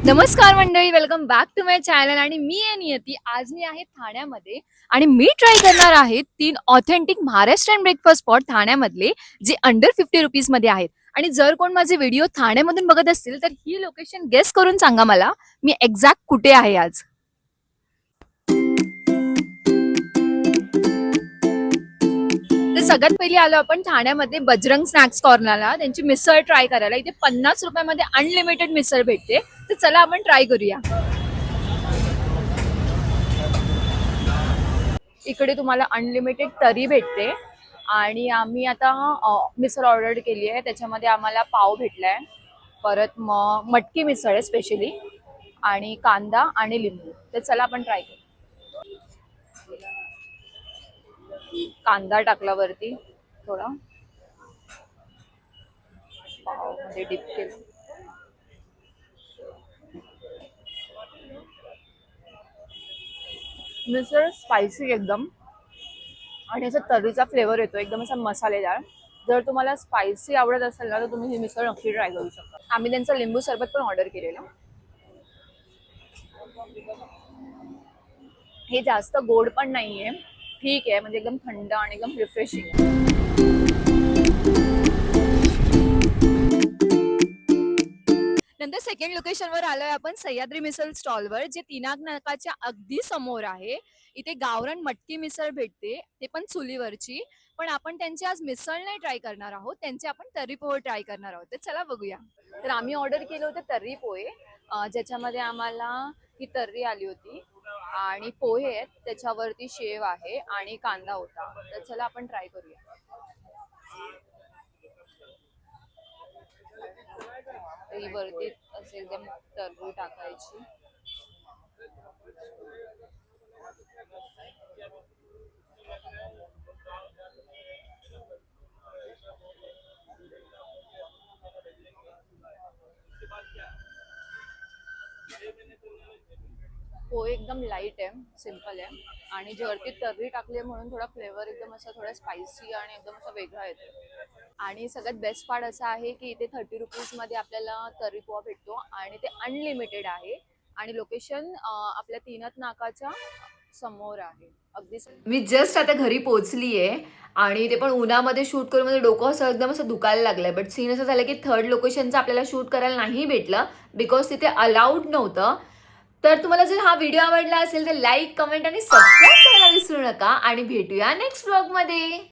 नमस्कार मंडळी, welcome back to my channel. आणि मी आहे नियती. आज मी आहे ठाण्यामध्ये आणि मी ट्राय करणार आहे 3 ऑथेंटिक महाराष्ट्रीयन ब्रेकफास्ट स्पॉट ठाण्यामधले, जे अंडर 50 रुपीज मध्ये आहेत. आणि जर कोण माझे व्हिडिओ ठाण्यामधून बघत असतील तर ही लोकेशन गेस करून सांगा मला मी एक्झॅक्ट कुठे आहे आज. तर सगळ्यात पहिली आलो आपण ठाण्यामध्ये बजरंग स्नॅक्स कॉर्नरला. त्यांची मिसळ ट्राय करायला. इथे 50 रुपयामध्ये अनलिमिटेड मिसळ भेटते. तर चला आपण ट्राय करूया. इकडे तुम्हाला अनलिमिटेड तरी भेटते. आणि आम्ही आता मिसळ ऑर्डर केली आहे. त्याच्यामध्ये आम्हाला पाव भेटलाय, परत मग मटकी मिसळ आहे स्पेशली, आणि कांदा आणि लिंबू. तर चला आपण ट्राय करू. कांदा टाकला वरती थोडा, पाव मध्ये डिप केलं. मिसळ स्पायसी एकदम, आणि असा तर्रीचा फ्लेवर येतो, एकदम असा मसालेदार. जर तुम्हाला स्पायसी आवडत असेल ना तर तुम्ही ही मिसळ नक्की ट्राय करू शकता. आम्ही त्यांचा लिंबू सरबत पण ऑर्डर केलेला. हे जास्त गोड पण नाहीये, ठीक आहे, म्हणजे एकदम थंड आणि एकदम रिफ्रेशिंग. नंतर सेकंड लोकेशनवर आलोय आपण, सह्याद्री मिसळ स्टॉलवर, जे तिनाक नाकाच्या अगदी समोर आहे. इथे गावरान मटकी मिसळ भेटते, ते पण चुलीवरची. पण आपण त्यांची आज मिसळ नाही ट्राय करणार आहोत, त्यांचे आपण तर्री पोहे ट्राय करणार आहोत. तर चला बघूया. तर आम्ही ऑर्डर केलं होतं तर्री पोहे, ज्याच्यामध्ये आम्हाला ही तर्री आली होती आणि पोहे आहेत, त्याच्यावरती शेव आहे आणि कांदा होता. तर चला आपण ट्राय करूया. ही वरती असे एकदम तर्री टाकायची. पोहे एकदम लाईट आहे, सिंपल आहे, आणि जे वरती तर्री टाकली म्हणून थोडा फ्लेवर एकदम असा थोडा स्पायसी आणि एकदम असा वेगळा येतो. आणि सगळ्यात बेस्ट पार्ट असा आहे की इथे 30 रुपीजमध्ये आपल्याला तर्री पोहा भेटतो आणि ते अनलिमिटेड आहे. आणि लोकेशन आपल्या तीनत नाकाच्या समोर आहे अगदी. मी जस्ट आता घरी पोहोचली आहे आणि ते पण उन्हामध्ये शूट करून माझं डोकं असं एकदम असं दुखायला लागलंय. बट सीन असं झालं की थर्ड लोकेशनचं आपल्याला शूट करायला नाही भेटलं, बिकॉज तिथे अलाउड नव्हतं. तर तुम्हाला जर हा व्हिडिओ आवडला असेल तर लाईक, कमेंट आणि सबस्क्राईब करायला विसरू नका. आणि भेटूया नेक्स्ट व्लॉगमध्ये.